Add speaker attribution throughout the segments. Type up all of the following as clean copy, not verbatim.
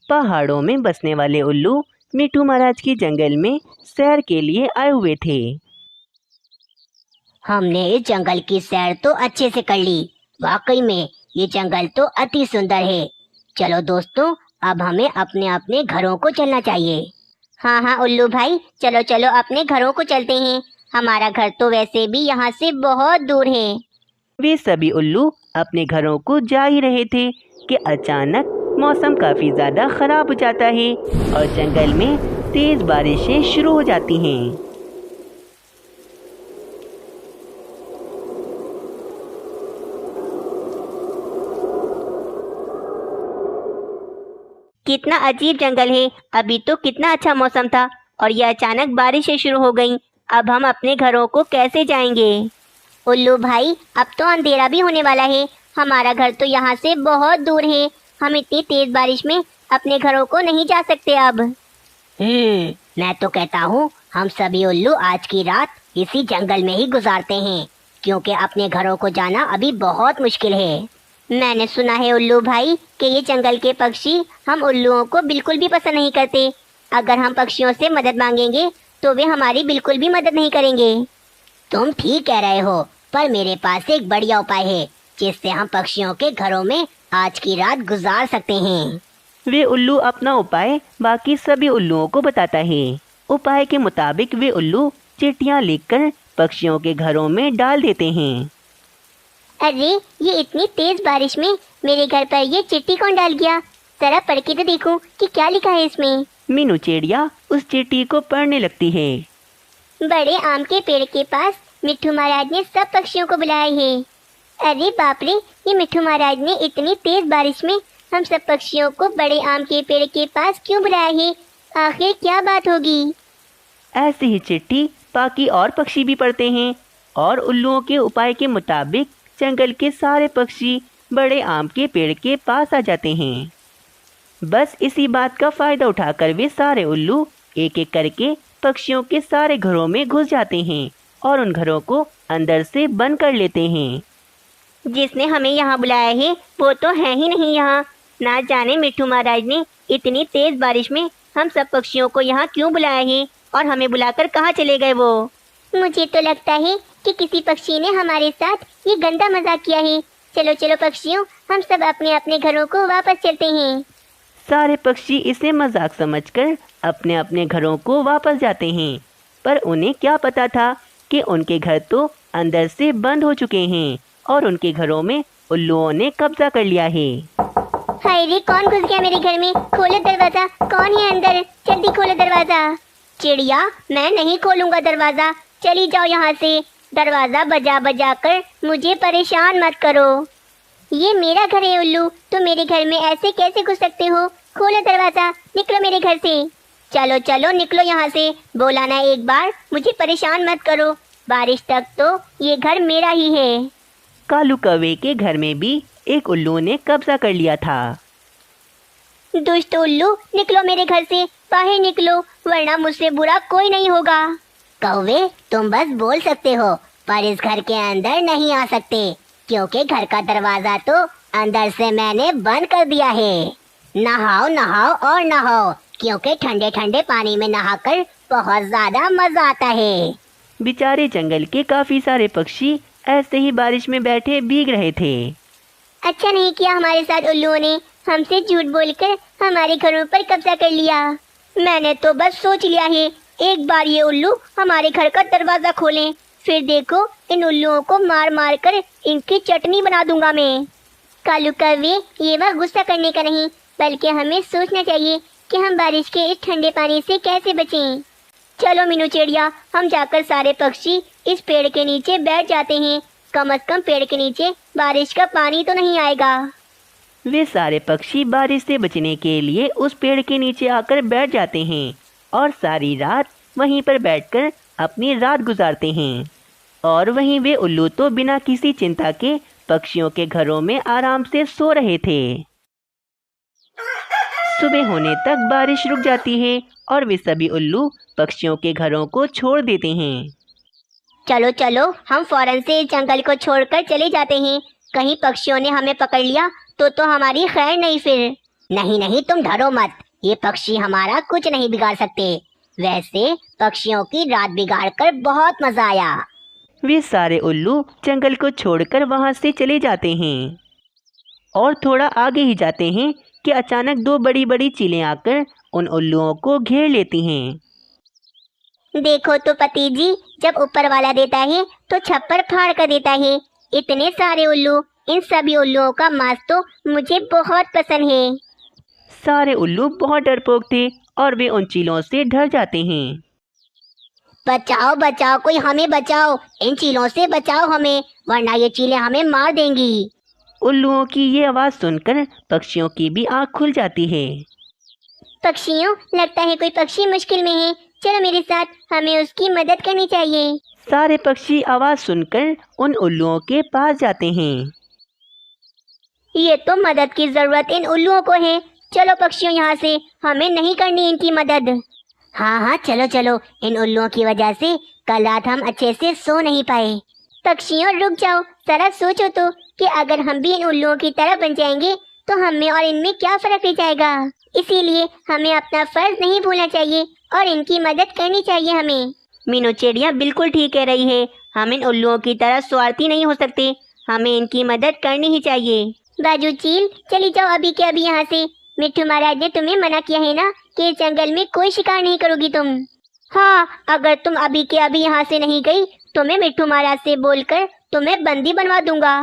Speaker 1: पहाड़ों में बसने वाले उल्लू मिट्ठू महाराज की जंगल में सैर के लिए आए हुए थे।
Speaker 2: हमने इस जंगल की सैर तो अच्छे से कर ली। वाकई में ये जंगल तो अति सुंदर है। चलो दोस्तों, अब हमें अपने अपने घरों को चलना चाहिए। हाँ हाँ उल्लू भाई, चलो चलो अपने घरों को चलते हैं। हमारा घर तो वैसे भी यहाँ से बहुत दूर है।
Speaker 1: वे सभी उल्लू अपने घरों को जा ही रहे थे कि अचानक मौसम काफी ज्यादा खराब हो जाता है और जंगल में तेज बारिशें शुरू हो जाती हैं।
Speaker 2: कितना अजीब जंगल है। अभी तो कितना अच्छा मौसम था और ये अचानक बारिशें शुरू हो गईं। अब हम अपने घरों को कैसे जाएंगे? उल्लू भाई, अब तो अंधेरा भी होने वाला है। हमारा घर तो यहाँ से बहुत दूर है। हम इतनी तेज बारिश में अपने घरों को नहीं जा सकते अब। मैं तो कहता हूँ हम सभी उल्लू आज की रात इसी जंगल में ही गुजारते हैं, क्योंकि अपने घरों को जाना अभी बहुत मुश्किल है। मैंने सुना है उल्लू भाई कि ये जंगल के पक्षी हम उल्लुओं को बिल्कुल भी पसंद नहीं करते। अगर हम पक्षियों से मदद मांगेंगे तो वे हमारी बिल्कुल भी मदद नहीं करेंगे। तुम ठीक कह रहे हो, पर मेरे पास एक बढ़िया उपाय है जिससे हम पक्षियों के घरों में आज की रात गुजार सकते हैं।
Speaker 1: वे उल्लू अपना उपाय बाकी सभी उल्लुओं को बताता है। उपाय के मुताबिक वे उल्लू चिट्ठियाँ लिखकर पक्षियों के घरों में डाल देते हैं।
Speaker 2: अरे, ये इतनी तेज बारिश में मेरे घर पर ये चिट्ठी कौन डाल गया? जरा पढ़ के तो देखूं कि क्या लिखा है इसमें।
Speaker 1: मीनू चिड़िया उस चिट्ठी को पढ़ने लगती है।
Speaker 2: बड़े आम के पेड़ के पास मिट्ठू महाराज ने सब पक्षियों को बुलाया है। अरे बाप रे, ये मिट्ठू महाराज ने इतनी तेज बारिश में हम सब पक्षियों को बड़े आम के पेड़ के पास क्यों बुलाया है? आखिर क्या बात होगी?
Speaker 1: ऐसी ही चिट्ठी बाकी और पक्षी भी पढ़ते हैं और उल्लुओं के उपाय के मुताबिक जंगल के सारे पक्षी बड़े आम के पेड़ के पास आ जाते हैं। बस इसी बात का फायदा उठाकर वे सारे उल्लू एक एक करके पक्षियों के सारे घरों में घुस जाते हैं और उन घरों को अंदर से बंद कर लेते हैं।
Speaker 2: जिसने हमें यहाँ बुलाया है वो तो है ही नहीं यहाँ। ना जाने मिट्ठू महाराज ने इतनी तेज बारिश में हम सब पक्षियों को यहाँ क्यों बुलाया है और हमें बुलाकर कहाँ चले गए वो। मुझे तो लगता है कि किसी पक्षी ने हमारे साथ ये गंदा मजाक किया है। चलो चलो पक्षियों, हम सब अपने अपने घरों को वापस चलते हैं।
Speaker 1: सारे पक्षी इसे मजाक समझकर अपने अपने घरों को वापस जाते हैं, पर उन्हें क्या पता था कि उनके घर तो अंदर से बंद हो चुके हैं और उनके घरों में उल्लुओं ने कब्जा कर लिया है।
Speaker 2: हाय रे, कौन घुस गया मेरे घर में? खोलो दरवाजा, कौन है अंदर? जल्दी खोलो दरवाजा। चिड़िया, मैं नहीं खोलूंगा दरवाजा, चली जाओ यहाँ से। दरवाजा बजा बजा कर मुझे परेशान मत करो। ये मेरा घर है उल्लू, तुम मेरे घर में ऐसे कैसे घुस सकते हो? खोलो दरवाजा, निकलो मेरे घर से। चलो चलो निकलो यहाँ से, बोला ना एक बार, मुझे परेशान मत करो। बारिश तक तो ये घर मेरा ही है।
Speaker 1: कालू कौवे के घर में भी एक उल्लू ने कब्जा कर लिया था।
Speaker 2: दुष्ट उल्लू, निकलो मेरे घर से, बाहर निकलो, वरना मुझसे बुरा कोई नहीं होगा। कौवे, तुम बस बोल सकते हो, पर इस घर के अंदर नहीं आ सकते, क्योंकि घर का दरवाजा तो अंदर से मैंने बंद कर दिया है। नहाओ नहाओ और नहाओ, क्योंकि ठंडे ठंडे पानी में नहाकर बहुत ज्यादा मजा आता है।
Speaker 1: बेचारे जंगल के काफी सारे पक्षी ऐसे ही बारिश में बैठे भीग रहे थे।
Speaker 2: अच्छा नहीं किया हमारे साथ उल्लुओं ने, हमसे झूठ बोलकर हमारे घरों पर कब्जा कर लिया। मैंने तो बस सोच लिया है, एक बार ये उल्लू हमारे घर का दरवाजा खोलें, फिर देखो इन उल्लुओं को मार मार कर इनकी चटनी बना दूंगा मैं। कालू कौवे, ये वह गुस्सा करने का नहीं, बल्कि हमें सोचना चाहिए कि हम बारिश के इस ठंडे पानी से कैसे बचें। चलो मीनू चिड़िया, हम जाकर सारे पक्षी इस पेड़ के नीचे बैठ जाते हैं। कम से कम पेड़ के नीचे बारिश का पानी तो नहीं आएगा।
Speaker 1: वे सारे पक्षी बारिश से बचने के लिए उस पेड़ के नीचे आकर बैठ जाते हैं और सारी रात वहीं पर बैठकर अपनी रात गुजारते हैं। और वहीं वे उल्लू तो बिना किसी चिंता के पक्षियों के घरों में आराम से सो रहे थे। सुबह होने तक बारिश रुक जाती है और वे सभी उल्लू पक्षियों के घरों को छोड़ देते हैं।
Speaker 2: चलो चलो, हम फौरन से इस जंगल को छोड़कर चले जाते हैं। कहीं पक्षियों ने हमें पकड़ लिया तो हमारी खैर नहीं फिर। नहीं नहीं, तुम डरो मत, ये पक्षी हमारा कुछ नहीं बिगाड़ सकते। वैसे पक्षियों की रात बिगाड़ कर बहुत मजा आया।
Speaker 1: वे सारे उल्लू जंगल को छोड़कर वहां से चले जाते हैं और थोड़ा आगे ही जाते हैं कि अचानक दो बड़ी बड़ी चीलें आकर उन उल्लुओं को घेर लेती हैं।
Speaker 2: देखो तो पति जी, जब ऊपर वाला देता है तो छप्पर फाड़ कर देता है। इतने सारे उल्लू, इन सभी उल्लुओं का मांस तो मुझे बहुत पसंद है।
Speaker 1: सारे उल्लू बहुत डरपोक थे और वे उन चीलों से डर जाते हैं।
Speaker 2: बचाओ बचाओ, कोई हमें बचाओ, इन चीलों से बचाओ हमें, वरना ये चीलें हमें मार देंगी।
Speaker 1: उल्लुओं की ये आवाज़ सुनकर पक्षियों की भी आँख खुल जाती है।
Speaker 2: पक्षियों, लगता है कोई पक्षी मुश्किल में है, चलो मेरे साथ, हमें उसकी मदद करनी चाहिए।
Speaker 1: सारे पक्षी आवाज़ सुनकर उन उल्लुओं के पास जाते हैं।
Speaker 2: ये तो मदद की जरूरत इन उल्लुओं को है। चलो पक्षियों, यहाँ से, हमें नहीं करनी इनकी मदद। हाँ हाँ चलो चलो, इन उल्लुओं की वजह से कल रात हम अच्छे से सो नहीं पाए। पक्षियों रुक जाओ, जरा सोचो तो कि अगर हम भी इन उल्लुओं की तरह बन जाएंगे तो हमें और इनमें क्या फर्क रह जाएगा। इसीलिए हमें अपना फर्ज नहीं भूलना चाहिए और इनकी मदद करनी चाहिए हमें।
Speaker 1: मीनू चिड़िया बिल्कुल ठीक कह रही है। हम इन उल्लुओं की तरह स्वार्थी नहीं हो सकते, हमें इनकी मदद करनी ही चाहिए।
Speaker 2: बाजू चील, चली जाओ अभी के अभी यहाँ से। मिट्टू महाराज ने तुम्हें मना किया है ना कि इस जंगल में कोई शिकार नहीं करोगी तुम। हाँ, अगर तुम अभी के अभी यहाँ से नहीं गई तो मैं मिट्टू महाराज से बोलकर तुम्हें बंदी बनवा दूंगा।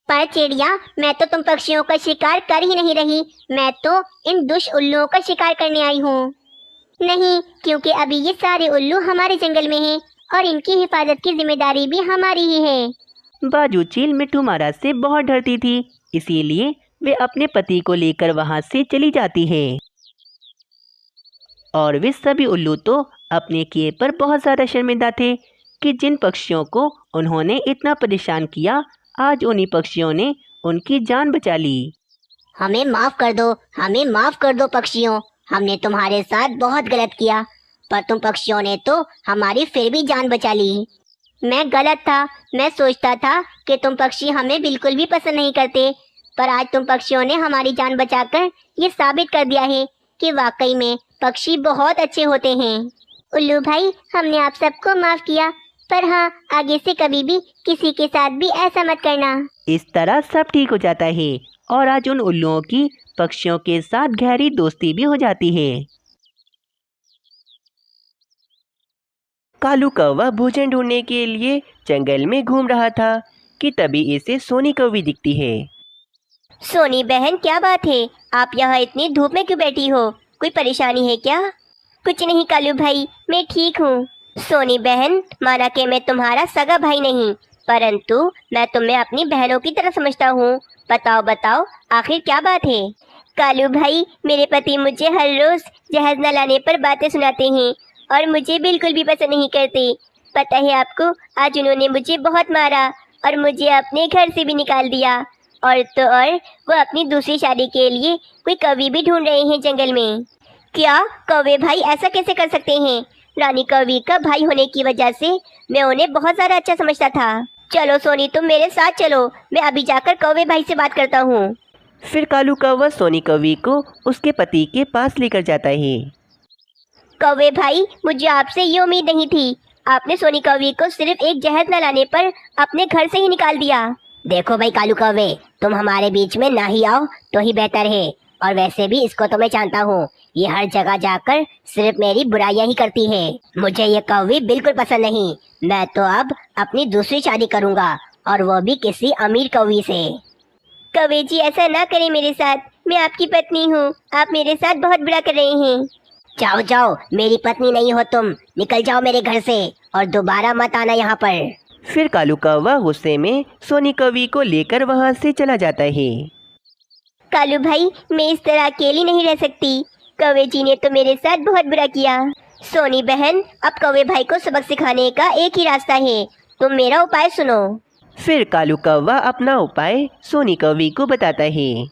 Speaker 2: पर चिड़िया, मैं तो तुम पक्षियों का शिकार कर ही नहीं रही, मैं तो इन दुष्ट उल्लुओं का शिकार करने आई हूँ। नहीं, क्योंकि अभी ये सारे उल्लू हमारे जंगल में हैं और इनकी हिफाजत की जिम्मेदारी भी हमारी ही है।
Speaker 1: बाजू चील मिट्टू महाराज से बहुत डरती थी, इसीलिए वे अपने पति को लेकर वहां से चली जाती है। और वे सभी उल्लू तो अपने किए पर बहुत ज़्यादा शर्मिंदा थे कि जिन पक्षियों को उन्होंने इतना परेशान किया, आज उन्हीं पक्षियों ने उनकी जान बचा ली।
Speaker 2: हमें माफ़ कर दो, हमें माफ़ कर दो पक्षियों, हमने तुम्हारे साथ बहुत गलत किया, पर तुम पक्षियों ने तो हमारी फिर भी जान बचा ली। मैं गलत था, मैं सोचता था कि तुम पक्षी हमें बिल्कुल भी पसंद नहीं करते, पर आज तुम पक्षियों ने हमारी जान बचाकर ये साबित कर दिया है कि वाकई में पक्षी बहुत अच्छे होते हैं। उल्लू भाई, हमने आप सबको माफ़ किया, पर हाँ, आगे से कभी भी किसी के साथ भी ऐसा मत करना।
Speaker 1: इस तरह सब ठीक हो जाता है और आज उन उल्लुओं की पक्षियों के साथ गहरी दोस्ती भी हो जाती है। कालू कौवा भोजन ढूंढने के लिए जंगल में घूम रहा था कि तभी इसे सोनी कौवी दिखती है।
Speaker 2: सोनी बहन, क्या बात है, आप यहाँ इतनी धूप में क्यों बैठी हो, कोई परेशानी है क्या? कुछ नहीं कालू भाई, मैं ठीक हूँ। सोनी बहन, माना कि मैं तुम्हारा सगा भाई नहीं, परंतु मैं तुम्हें अपनी बहनों की तरह समझता हूँ। बताओ बताओ, आखिर क्या बात है? कालू भाई, मेरे पति मुझे हर रोज जहाज न लाने पर बातें सुनाते हैं और मुझे बिल्कुल भी पसंद नहीं करते। पता है आपको, आज उन्होंने मुझे बहुत मारा और मुझे अपने घर से भी निकाल दिया। और तो और वो अपनी दूसरी शादी के लिए कोई कवि भी ढूंढ रहे हैं जंगल में। क्या कौवे भाई ऐसा कैसे कर सकते हैं? रानी कवि का भाई होने की वजह से मैं उन्हें बहुत ज़्यादा अच्छा समझता था। चलो सोनी, तुम मेरे साथ चलो, मैं अभी जाकर कौवे भाई से बात करता हूँ।
Speaker 1: फिर कालू कौवा सोनी कौवी को उसके पति के पास लेकर जाता है।
Speaker 2: कौवे भाई, मुझे आपसे ये उम्मीद नहीं थी, आपने सोनी कौवी को सिर्फ एक जहर न लाने पर अपने घर से ही निकाल दिया। देखो भाई कालू कौवे, तुम हमारे बीच में ना ही आओ तो ही बेहतर है, और वैसे भी इसको तो मैं जानता हूँ, ये हर जगह जाकर सिर्फ मेरी बुराइयां ही करती है। मुझे ये कौवी बिल्कुल पसंद नहीं। मैं तो अब अपनी दूसरी शादी करूँगा, और वो भी किसी अमीर कौवी से। कौवे जी, ऐसा ना करें मेरे साथ, मैं आपकी पत्नी हूँ, आप मेरे साथ बहुत बुरा कर रहे हैं। जाओ जाओ, मेरी पत्नी नहीं हो तुम, निकल जाओ मेरे घर से और दोबारा मत आना यहाँ पर।
Speaker 1: फिर कालू कौवा गुस्से में सोनी कौवी को लेकर वहाँ से चला जाता है।
Speaker 2: कालू भाई, मैं इस तरह अकेली नहीं रह सकती, कौवे जी ने तो मेरे साथ बहुत बुरा किया। सोनी बहन, अब कौवे भाई को सबक सिखाने का एक ही रास्ता है, तुम मेरा उपाय सुनो।
Speaker 1: फिर कालू कौवा अपना उपाय सोनी कौवी को बताता है।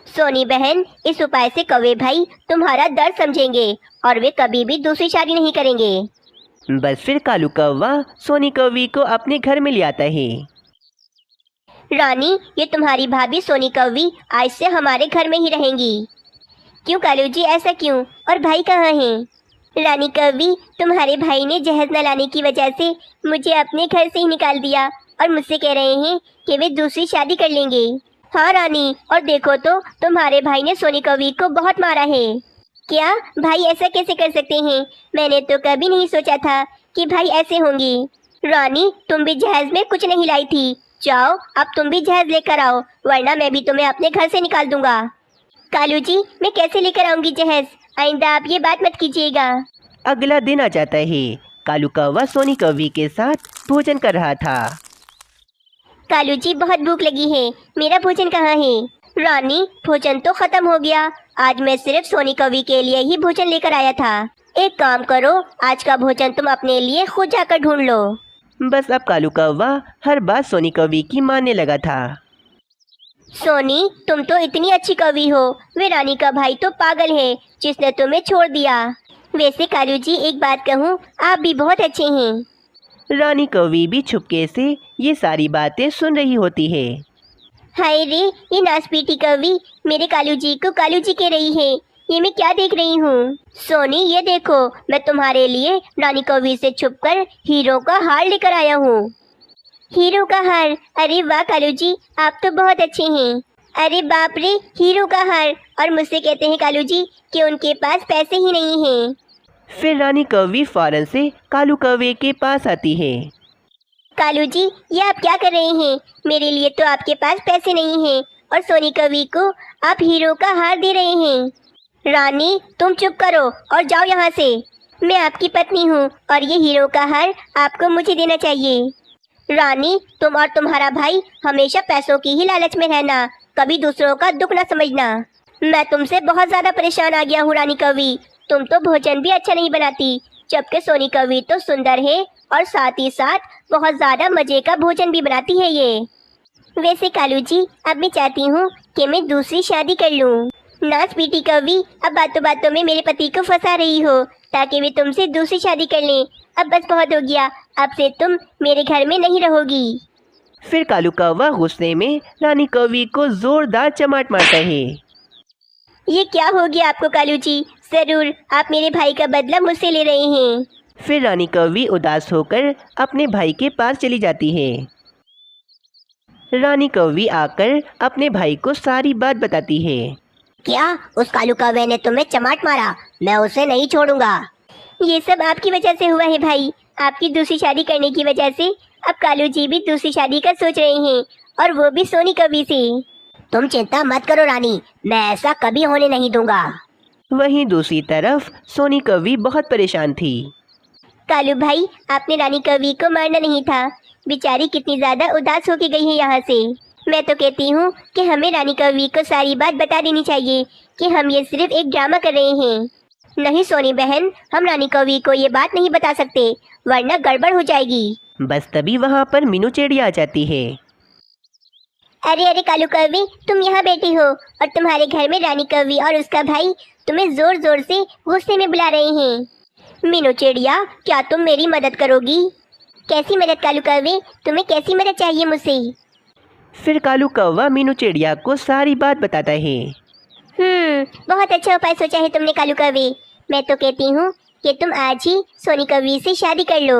Speaker 2: सोनी बहन, इस उपाय से कौवे भाई तुम्हारा दर्द समझेंगे और वे कभी भी दूसरी शादी नहीं करेंगे।
Speaker 1: बस फिर कालू कौवा सोनी कौवी को अपने घर में ले आता है।
Speaker 2: रानी, ये तुम्हारी भाभी सोनी कौवी आज से हमारे घर में ही रहेंगी। क्यों कालू जी, ऐसा क्यों? और भाई कहाँ हैं? रानी कवि, तुम्हारे भाई ने जहेज न लाने की वजह से मुझे अपने घर से ही निकाल दिया और मुझसे कह रहे हैं कि वे दूसरी शादी कर लेंगे। हाँ रानी, और देखो तो तुम्हारे भाई ने सोनी कवि को बहुत मारा है। क्या भाई ऐसा कैसे कर सकते हैं? मैंने तो कभी नहीं सोचा था कि भाई ऐसे होंगे। रानी, तुम भी जहेज में कुछ नहीं लाई थी। जाओ अब तुम भी जहेज लेकर आओ, वरना मैं भी तुम्हें अपने घर से निकाल दूंगा। कालू जी, मैं कैसे लेकर आऊंगी जहेज? आइंदा आप ये बात मत कीजिएगा।
Speaker 1: अगला दिन आ जाता है। कालू कौवा सोनी कौवी के साथ भोजन कर रहा था।
Speaker 2: कालू जी, बहुत भूख लगी है, मेरा भोजन कहाँ है? रानी, भोजन तो खत्म हो गया। आज मैं सिर्फ सोनी कवि के लिए ही भोजन लेकर आया था। एक काम करो, आज का भोजन तुम अपने लिए खुद जाकर ढूंढ लो।
Speaker 1: बस अब कालू कौवा हर बात सोनी कौवी की मानने लगा था।
Speaker 2: सोनी, तुम तो इतनी अच्छी कवि हो, वे रानी का भाई तो पागल है जिसने तुम्हें छोड़ दिया। वैसे कालू जी, एक बात कहूँ, आप भी बहुत अच्छे हैं।
Speaker 1: रानी कौवी भी छुपके से ये सारी बातें सुन रही होती है।
Speaker 2: हाय रे, ये नासपीटी कवि मेरे कालू जी को कालू जी कह रही है। ये मैं क्या देख रही हूँ? सोनी, ये देखो, मैं तुम्हारे लिए रानी कवि से छुपकर हीरो का हार लेकर आया हूँ। हीरो का हार? अरे वाह कालू जी, आप तो बहुत अच्छे हैं। अरे बाप रे, हीरो का हार! और मुझसे कहते हैं कालू जी कि उनके पास पैसे ही नहीं हैं।
Speaker 1: फिर रानी कौवी फौरन से कालू कौवे के पास आती है।
Speaker 2: कालू जी, ये आप क्या कर रहे हैं? मेरे लिए तो आपके पास पैसे नहीं हैं और सोनी कवि को आप हीरो का हार दे रहे हैं। रानी, तुम चुप करो और जाओ यहाँ से। मैं आपकी पत्नी हूँ और ये हीरो का हार आपको मुझे देना चाहिए। रानी, तुम और तुम्हारा भाई हमेशा पैसों की ही लालच में रहना, कभी दूसरों का दुख न समझना। मैं तुमसे बहुत ज़्यादा परेशान आ गया हूँ रानी कवि। तुम तो भोजन भी अच्छा नहीं बनाती, जबकि सोनी कवि तो सुंदर है और साथ ही साथ बहुत ज़्यादा मज़े का भोजन भी बनाती है ये। वैसे कालू जी, अब मैं चाहती हूँ कि मैं दूसरी शादी कर लूँ। नाच पीटी कवि, अब बातों बातों में मेरे पति को फंसा रही हो ताकि वे तुमसे दूसरी शादी कर लें। अब बस बहुत हो गया, अब से तुम मेरे घर में नहीं रहोगी।
Speaker 1: फिर कालू कौवा गुस्से में रानी कौवी को जोरदार चमाट मारता है।
Speaker 2: ये क्या हो गया आपको कालू जी? जरूर आप मेरे भाई का बदला मुझसे ले रहे हैं।
Speaker 1: फिर रानी कौवी उदास होकर अपने भाई के पास चली जाती है। रानी कौवी आकर अपने भाई को सारी बात बताती है।
Speaker 2: क्या उस कालू कौवे ने तुम्हें चमाट मारा? मैं उसे नहीं छोड़ूंगा। ये सब आपकी वजह से हुआ है भाई, आपकी दूसरी शादी करने की वजह से। अब कालू जी भी दूसरी शादी का सोच रहे हैं, और वो भी सोनी कवि से। तुम चिंता मत करो रानी, मैं ऐसा कभी होने नहीं दूंगा।
Speaker 1: वहीं दूसरी तरफ सोनी कवि बहुत परेशान थी।
Speaker 2: कालू भाई, आपने रानी कवि को मारना नहीं था, बेचारी कितनी ज्यादा उदास होके गई है यहाँ से। मैं तो कहती हूँ कि हमें रानी कवि को सारी बात बता देनी चाहिए कि हम ये सिर्फ एक ड्रामा कर रहे हैं। नहीं सोनी बहन, हम रानी कवि को ये बात नहीं बता सकते, वरना गड़बड़ हो जाएगी।
Speaker 1: बस तभी वहाँ पर मीनू चिड़िया आ जाती है।
Speaker 2: अरे अरे कालू कवि, तुम यहाँ बैठी हो और तुम्हारे घर में रानी कवि और उसका भाई तुम्हें जोर जोर से गुस्से में बुला रहे हैं। मीनू चिड़िया, क्या तुम मेरी मदद करोगी? कैसी मदद कालू कवि? तुम्हें कैसी मदद चाहिए मुझसे?
Speaker 1: फिर कालू कौवा मीनू चिड़िया को सारी बात बताता है।
Speaker 2: बहुत अच्छा उपाय सोचा है तुमने कालू कवि। मैं तो कहती हूँ कि तुम आज ही सोनी कवि से शादी कर लो।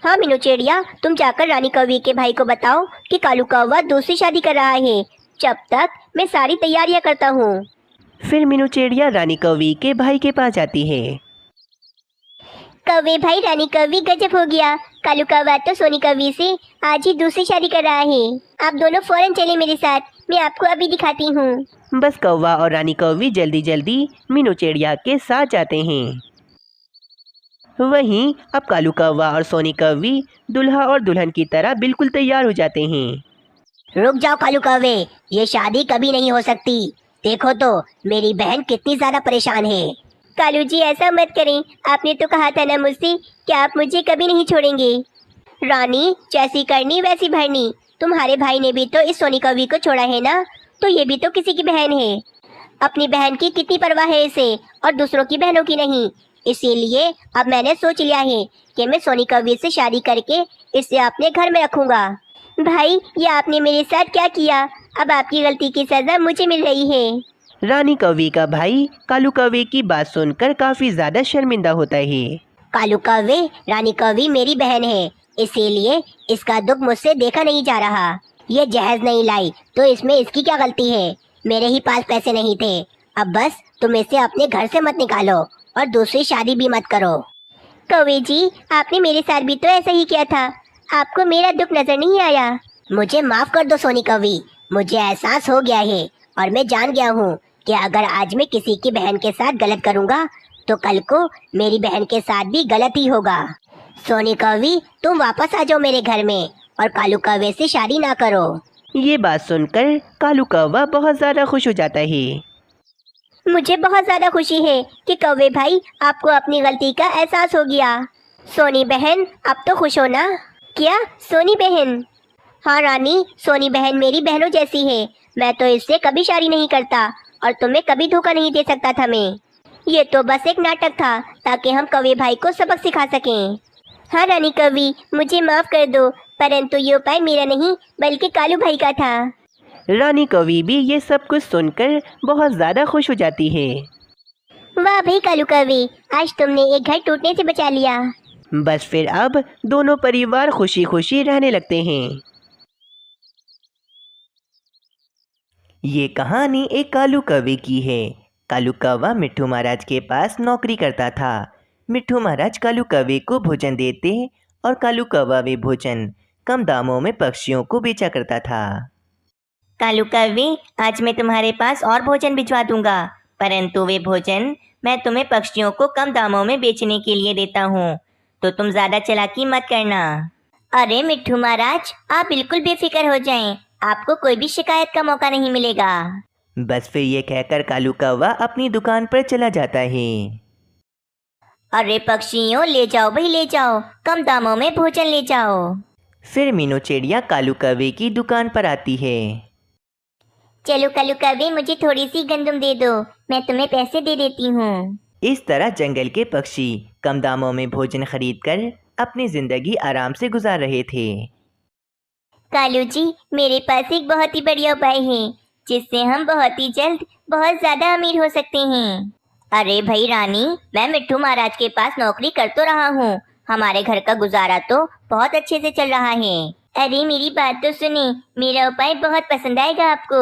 Speaker 2: हाँ मीनू चिड़िया, तुम जाकर रानी कवि के भाई को बताओ कि कालू कौवा दूसरी शादी कर रहा है। जब तक मैं सारी तैयारियां करता हूँ।
Speaker 1: फिर मीनू चिड़िया रानी कवि के भाई के पास जाती है।
Speaker 2: कौवे भाई, रानी कवि गजब हो गया। कालू कौवा तो सोनी कवि से आज ही दूसरी शादी कर रहा है। आप दोनों फौरन चले मेरे साथ, मैं आपको अभी दिखाती हूँ।
Speaker 1: बस कौवा और रानी कौवी जल्दी जल्दी मीनू चिड़िया के साथ जाते हैं। वहीं अब कालू कौवा और सोनी कौवी दुल्हा और दुल्हन की तरह बिल्कुल तैयार हो जाते हैं।
Speaker 2: रुक जाओ कालू कौवे, ये शादी कभी नहीं हो सकती। देखो तो मेरी बहन कितनी ज्यादा परेशान है। कालू जी, ऐसा मत करें, आपने तो कहा था ना मुझसे कि आप मुझे कभी नहीं छोड़ेंगे। रानी, जैसी करनी वैसी भरनी। तुम्हारे भाई ने भी तो इस सोनी कवि को छोड़ा है ना, तो ये भी तो किसी की बहन है। अपनी बहन की कितनी परवाह है इसे, और दूसरों की बहनों की नहीं। इसीलिए अब मैंने सोच लिया है कि मैं सोनी कवि से शादी करके इसे अपने घर में रखूंगा। भाई, ये आपने मेरे साथ क्या किया? अब आपकी गलती की सजा मुझे मिल रही है।
Speaker 1: रानी कौवे का भाई कालू कौवे की बात सुनकर काफी ज्यादा शर्मिंदा होता है।
Speaker 2: कालू कौवे, रानी कौवी मेरी बहन है, इसीलिए इसका दुख मुझसे देखा नहीं जा रहा। ये जहेज नहीं लाई तो इसमें इसकी क्या गलती है? मेरे ही पास पैसे नहीं थे। अब बस तुम इसे अपने घर से मत निकालो और दूसरी शादी भी मत करो। कौवे जी, आपने मेरे साथ भी तो ऐसा ही किया था। आपको मेरा दुख नजर नहीं आया? मुझे माफ कर दो सोनी कौवी, मुझे एहसास हो गया है और मैं जान गया हूँ कि अगर आज मैं किसी की बहन के साथ गलत करूँगा तो कल को मेरी बहन के साथ भी गलत ही होगा। सोनी कौवी, तुम वापस आ जाओ मेरे घर में और कालू कौवे से शादी ना करो।
Speaker 1: ये बात सुनकर कालू कौवा बहुत ज्यादा खुश हो जाता है।
Speaker 2: मुझे बहुत ज़्यादा खुशी है कि कौवे भाई आपको अपनी गलती का एहसास हो गया। सोनी बहन, अब तो खुश हो ना? क्या सोनी बहन? हाँ रानी, सोनी बहन मेरी बहनों जैसी है। मैं तो इससे कभी शादी नहीं करता और तुम्हें कभी धोखा नहीं दे सकता था मैं। ये तो बस एक नाटक था ताकि हम कौवे भाई को सबक सिखा सकें। हाँ रानी कौवी, मुझे माफ़ कर दो, परंतु ये उपाय मेरा नहीं बल्कि कालू भाई का था।
Speaker 1: रानी कौवी भी ये सब कुछ सुनकर बहुत ज्यादा खुश हो जाती है।
Speaker 2: वाह भाई कालू कौवे, आज तुमने एक घर टूटने से बचा लिया।
Speaker 1: बस फिर अब दोनों परिवार खुशी खुशी रहने लगते हैं। ये कहानी एक कालू कौवे की है। कालू कौवा मिट्ठू महाराज के पास नौकरी करता था। मिट्ठू महाराज कालू कौवे को भोजन देते और कालू कौवा वे भोजन कम दामों में पक्षियों को बेचा करता था।
Speaker 2: कालू कौवे, आज मैं तुम्हारे पास और भोजन भिजवा दूंगा, परंतु वे भोजन मैं तुम्हें पक्षियों को कम दामों में बेचने के लिए देता हूँ, तो तुम ज्यादा चालाकी मत करना। अरे मिट्ठू महाराज, आप बिल्कुल बेफिक्र हो जाएं, आपको कोई भी शिकायत का मौका नहीं मिलेगा।
Speaker 1: बस फिर ये कहकर कालू कौवा अपनी दुकान पर चला जाता है।
Speaker 2: अरे पक्षियों, ले जाओ भाई ले जाओ, कम दामों में भोजन ले जाओ।
Speaker 1: फिर मीनू चिड़िया कालू कौवे की दुकान पर आती है।
Speaker 2: चलो कालू कौवे, मुझे थोड़ी सी गंदम दे दो, मैं तुम्हें पैसे दे देती हूँ।
Speaker 1: इस तरह जंगल के पक्षी कम दामों में भोजन खरीदकर अपनी जिंदगी आराम से गुजार रहे थे।
Speaker 2: कालू जी, मेरे पास एक बहुत ही बढ़िया उपाय है जिससे हम बहुत ही जल्द बहुत ज्यादा अमीर हो सकते हैं। अरे भाई रानी, मैं मिट्ठू महाराज के पास नौकरी कर तो रहा हूँ, हमारे घर का गुजारा तो बहुत अच्छे से चल रहा है। अरे मेरी बात तो सुने, मेरा उपाय बहुत पसंद आएगा आपको।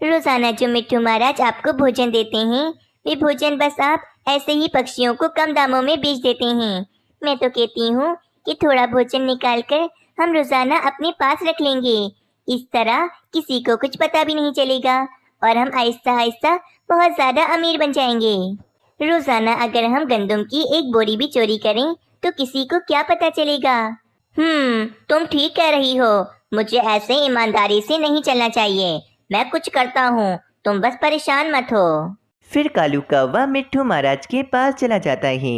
Speaker 2: रोजाना जो मिट्ठू महाराज आपको भोजन देते हैं, वे भोजन बस आप ऐसे ही पक्षियों को कम दामों में बेच देते हैं। मैं तो कहती हूँ कि थोड़ा भोजन निकाल कर हम रोजाना अपने पास रख लेंगे। इस तरह किसी को कुछ पता भी नहीं चलेगा और हम आहिस्ता आहिस्ता बहुत ज्यादा अमीर बन जाएंगे। रोजाना अगर हम गंदम की एक बोरी भी चोरी करें तो किसी को क्या पता चलेगा? तुम ठीक कह रही हो, मुझे ऐसे ईमानदारी से नहीं चलना चाहिए। मैं कुछ करता हूँ, तुम बस परेशान मत हो।
Speaker 1: फिर कालू कौवा मिट्ठू महाराज के पास चला जाता है।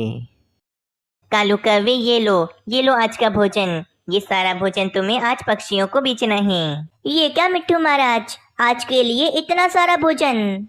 Speaker 2: कालू कौवे, ये लो आज का भोजन। ये सारा भोजन तुम्हें आज पक्षियों को बेचना है। ये क्या मिट्ठू महाराज, आज के लिए इतना सारा भोजन?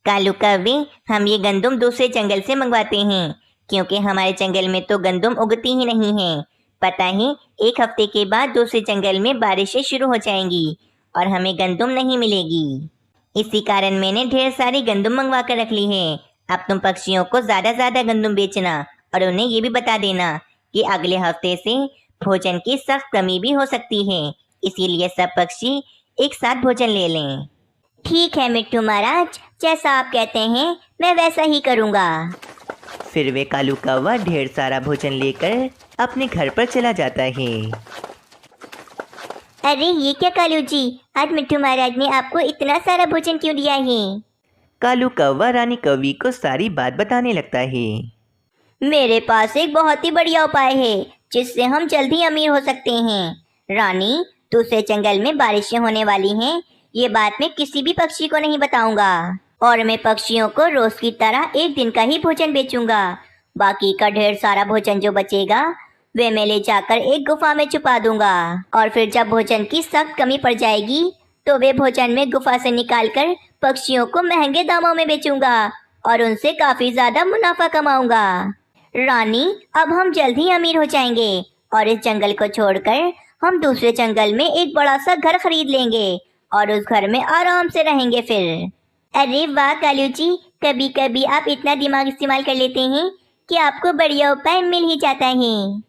Speaker 2: कालू कौवे, हम ये गंदम दूसरे जंगल से मंगवाते हैं, क्योंकि हमारे जंगल में तो गंदम उगती ही नहीं है। पता है, एक हफ्ते के बाद दूसरे जंगल में बारिशें शुरू हो जाएंगी और हमें गंदम नहीं मिलेगी। इसी कारण मैंने ढेर सारी गंदम मंगवा कर रख ली है। अब तुम पक्षियों को ज्यादा गंदम बेचना और उन्हें ये भी बता देना कि अगले हफ्ते से भोजन की सख्त कमी भी हो सकती है, इसीलिए सब पक्षी एक साथ भोजन ले लें। ठीक है मिट्ठू महाराज, जैसा आप कहते हैं मैं वैसा ही करूँगा।
Speaker 1: फिर वे कालू कौवा ढेर सारा भोजन लेकर अपने घर पर चला जाता है।
Speaker 2: अरे ये क्या कालू जी, आज मिट्ठू महाराज ने आपको इतना सारा भोजन क्यों दिया है?
Speaker 1: कालू कौवा रानी कौवी को सारी बात बताने लगता है।
Speaker 2: मेरे पास एक बहुत ही बढ़िया उपाय है जिससे हम जल्दी अमीर हो सकते हैं। रानी, दूसरे जंगल में बारिशें होने वाली हैं, ये बात मैं किसी भी पक्षी को नहीं बताऊंगा और मैं पक्षियों को रोज की तरह एक दिन का ही भोजन बेचूंगा। बाकी का ढेर सारा भोजन जो बचेगा वे मैं ले जाकर एक गुफा में छुपा दूंगा और फिर जब भोजन की सख्त कमी पड़ जाएगी तो वे भोजन में गुफा से निकालकर पक्षियों को महंगे दामों में बेचूंगा और उनसे काफी ज्यादा मुनाफा कमाऊंगा। रानी, अब हम जल्द ही अमीर हो जाएंगे और इस जंगल को छोड़कर हम दूसरे जंगल में एक बड़ा सा घर खरीद लेंगे और उस घर में आराम से रहेंगे। फिर अरे वाह कालू जी, कभी कभी आप इतना दिमाग इस्तेमाल कर लेते हैं कि आपको बढ़िया उपाय मिल ही जाता है।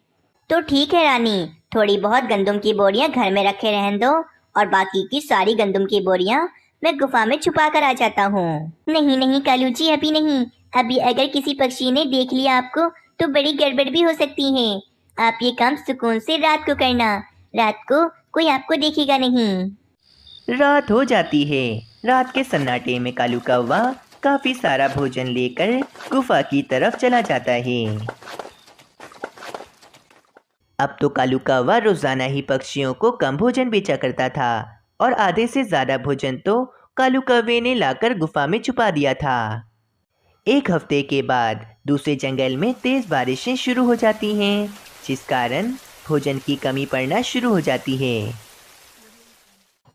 Speaker 2: तो ठीक है रानी, थोड़ी बहुत गंदम की बोरियां घर में रखे रहने दो और बाकी की सारी गंदम की बोरियां मैं गुफा में छुपा कर आ जाता हूँ। नहीं नहीं कालू जी, अभी नहीं। अभी अगर किसी पक्षी ने देख लिया आपको तो बड़ी गड़बड़ भी हो सकती है। आप ये काम सुकून से रात को करना, रात को कोई आपको देखेगा नहीं।
Speaker 1: रात हो जाती है। रात के सन्नाटे में कालू कौवा काफी सारा भोजन लेकर गुफा की तरफ चला जाता है। अब तो कालू कौवा रोजाना ही पक्षियों को कम भोजन बेचा करता था और आधे से ज्यादा भोजन तो कालू कौवे ने लाकर गुफा में छुपा दिया था। एक हफ्ते के बाद दूसरे जंगल में तेज बारिशें शुरू हो जाती हैं, जिस कारण भोजन की कमी पड़ना शुरू हो जाती है।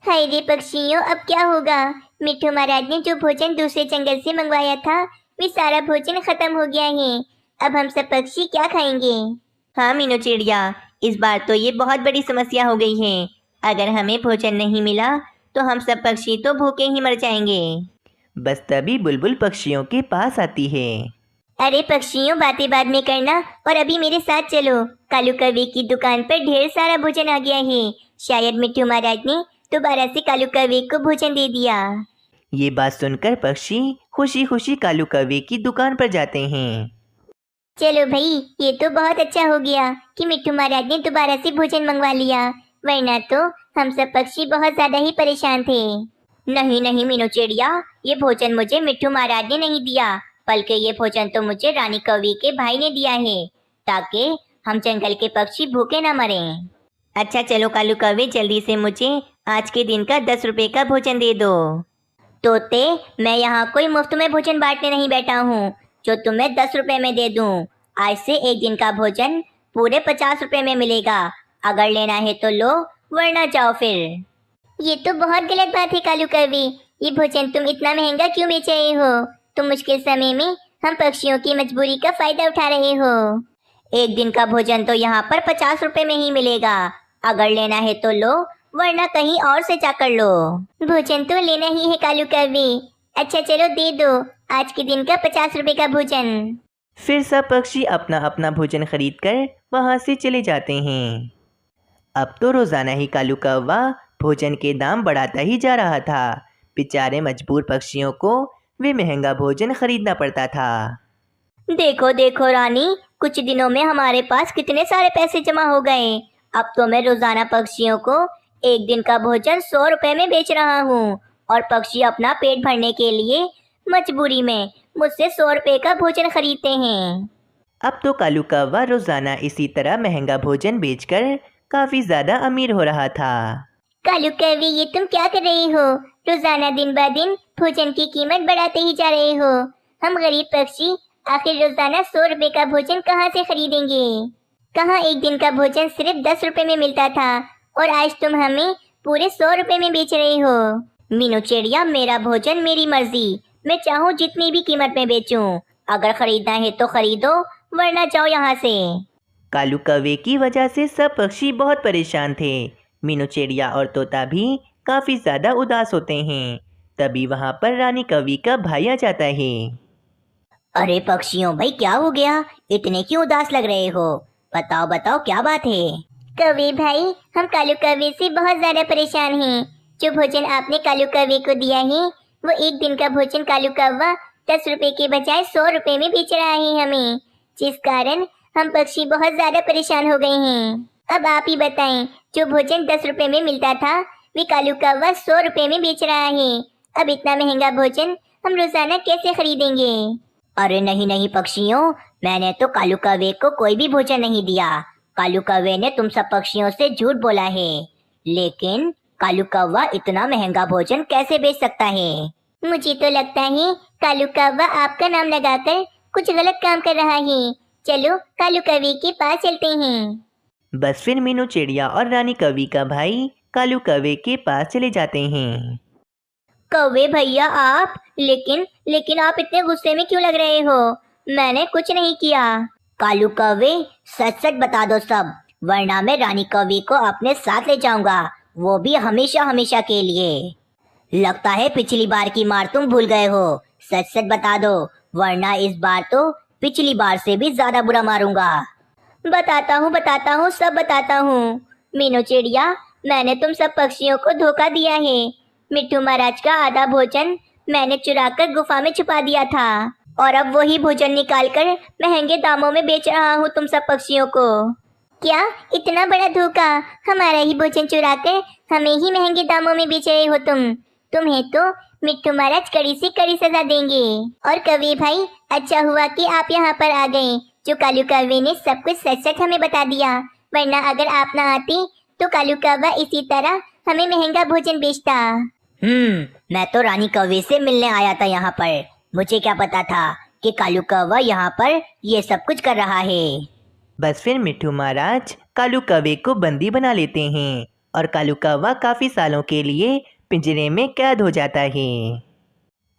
Speaker 2: हाय रे पक्षियों, अब क्या होगा? मिट्ठू महाराज ने जो भोजन दूसरे जंगल से मंगवाया था वे सारा भोजन खत्म हो गया है। अब हम सब पक्षी क्या खाएंगे? हाँ मीनू चिड़िया, इस बार तो ये बहुत बड़ी समस्या हो गई है। अगर हमें भोजन नहीं मिला तो हम सब पक्षी तो भूखे ही मर जाएंगे।
Speaker 1: बस तभी बुलबुल पक्षियों के पास आती है।
Speaker 2: अरे पक्षियों, बातें बाद में करना और अभी मेरे साथ चलो। कालू कौवे की दुकान पर ढेर सारा भोजन आ गया है। शायद मिट्ठू महाराज ने दोबारा से कालू कौवे को भोजन दे दिया।
Speaker 1: ये बात सुनकर पक्षी खुशी खुशी कालू कौवे की दुकान पर जाते हैं।
Speaker 2: चलो भाई, ये तो बहुत अच्छा हो गया कि मिट्ठू महाराज ने दोबारा से भोजन मंगवा लिया, वरना तो हम सब पक्षी बहुत ज्यादा ही परेशान थे। नहीं नहीं मीनू चिड़िया, ये भोजन मुझे मिट्ठू महाराज ने नहीं दिया, बल्कि ये भोजन तो मुझे रानी कौवे के भाई ने दिया है, ताकि हम जंगल के पक्षी भूखे ना मरें। अच्छा चलो कालू कौवे, जल्दी से मुझे आज के दिन का 10 रुपए का भोजन दे दो। तोते, मैं यहाँ कोई मुफ्त में भोजन बांटने नहीं बैठा हूँ जो तुम्हें 10 रुपए में दे दूँ। आज से एक दिन का भोजन पूरे 50 रुपए में मिलेगा। अगर लेना है तो लो, वरना जाओ फिर। ये तो बहुत गलत बात है कालू कौवे, ये भोजन तुम इतना महंगा क्यों बेच रहे हो? तुम मुश्किल समय में हम पक्षियों की मजबूरी का फायदा उठा रहे हो। एक दिन का भोजन तो यहाँ पर 50 रुपए में ही मिलेगा। अगर लेना है तो लो, वरना कहीं और से जाकर लो। भोजन तो लेना ही है कालू कौवे। अच्छा चलो दे दो आज के दिन का 50 रुपए का भोजन।
Speaker 1: फिर सब पक्षी अपना अपना भोजन खरीदकर वहां से चले जाते हैं। अब तो रोजाना ही कालू कौवा भोजन के दाम बढ़ाता ही जा रहा था। बेचारे मजबूर पक्षियों को वे महंगा भोजन खरीदना पड़ता था।
Speaker 2: देखो देखो रानी, कुछ दिनों में हमारे पास कितने सारे पैसे जमा हो गए। अब तो मैं रोजाना पक्षियों को एक दिन का भोजन 100 रुपए में बेच रहा हूँ और पक्षी अपना पेट भरने के लिए मजबूरी में मुझसे 100 रुपए का भोजन खरीदते हैं।
Speaker 1: अब तो कालू कौवा रोजाना इसी तरह महंगा भोजन बेचकर काफी ज्यादा अमीर हो रहा था।
Speaker 2: कालू कौवे, ये तुम क्या कर रहे हो? रोजाना दिन ब दिन भोजन की कीमत बढ़ाते ही जा रहे हो। हम गरीब पक्षी आखिर रोजाना 100 रुपए का भोजन कहाँ से खरीदेंगे? कहाँ एक दिन का भोजन सिर्फ 10 रुपए में मिलता था और आज तुम हमें पूरे 100 रुपए में बेच रहे हो। मीनू चिड़िया, मेरा भोजन मेरी मर्जी, मैं चाहूँ जितनी भी कीमत में बेचूं। अगर खरीदना है तो खरीदो, वरना जाओ यहाँ से।
Speaker 1: कालू कौवे की वजह से सब पक्षी बहुत परेशान थे। मीनू चिड़िया और तोता भी काफी ज्यादा उदास होते हैं। तभी वहां पर रानी कौवे का भाई आ जाता है।
Speaker 2: अरे पक्षियों भाई, क्या हो गया? इतने क्यों उदास लग रहे हो? बताओ बताओ, क्या बात है? कौवे भाई, हम कालू कौवे से बहुत ज्यादा परेशान हैं। जो भोजन आपने कालू कौवे को दिया है वो एक दिन का भोजन कालू कौवा 10 रुपए के बजाय 100 रुपए में बेच रहा है हमें, जिस कारण हम पक्षी बहुत ज्यादा परेशान हो गए हैं। अब आप ही बताएं, जो भोजन 10 रुपए में मिलता था वे कालू कौवा 100 रुपए में बेच रहा है। अब इतना महंगा भोजन हम रोजाना कैसे खरीदेंगे? अरे नहीं नहीं पक्षियों, मैंने तो कालू कौवे को कोई भी भोजन नहीं दिया। कालू कौवे ने तुम सब पक्षियों से झूठ बोला है। लेकिन कालू कौवा इतना महंगा भोजन कैसे बेच सकता है? मुझे तो लगता है कालू कौवा आपका नाम लगाकर कुछ गलत काम कर रहा है। चलो कालू कौवे के पास चलते हैं।
Speaker 1: बस फिर मीनू चिड़िया और रानी कौवे का भाई कालू कौवे के पास चले जाते हैं।
Speaker 2: कौवे भैया आप, लेकिन आप इतने गुस्से में क्यों लग रहे हो? मैंने कुछ नहीं किया। कालू कौवे, सच सच बता दो सब, वरना मैं रानी कौवे को अपने साथ ले जाऊंगा, वो भी हमेशा हमेशा के लिए।
Speaker 3: लगता है पिछली बार की मार तुम भूल गए हो। सच सच बता दो, वरना इस बार तो पिछली बार से भी ज्यादा बुरा मारूंगा।
Speaker 2: बताता हूँ, सब बताता हूँ। मीनू चिड़िया, मैंने तुम सब पक्षियों को धोखा दिया है। मिट्ठू महाराज का आधा भोजन मैंने चुराकर गुफा में छुपा दिया था और अब वही भोजन निकालकर महंगे दामों में बेच रहा हूँ तुम सब पक्षियों को। क्या इतना बड़ा धोखा? हमारा ही भोजन चुराकर हमें ही महंगे दामों में बेच रहे हो तुम? तुम्हें तो मिट्ठू महाराज कड़ी से कड़ी सजा देंगे। और कौवे भाई, अच्छा हुआ कि आप यहाँ पर आ गए। जो कालू कौवे ने सब कुछ सच सच हमें बता दिया, वरना अगर आप ना आते तो कालू कौवा इसी तरह हमें महंगा भोजन बेचता।
Speaker 3: मैं तो रानी कौवे से मिलने आया था यहाँ पर। मुझे क्या पता था कि कालू कौवा यहाँ पर ये सब कुछ कर रहा है।
Speaker 1: बस फिर मिट्ठू महाराज कालू कौवे को बंदी बना लेते हैं और कालू कौवा काफ़ी सालों के लिए पिंजरे में कैद हो जाता है।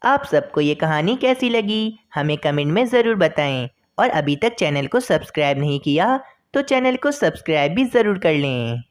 Speaker 1: आप सबको ये कहानी कैसी लगी हमें कमेंट में ज़रूर बताएं और अभी तक चैनल को सब्सक्राइब नहीं किया तो चैनल को सब्सक्राइब भी ज़रूर कर लें।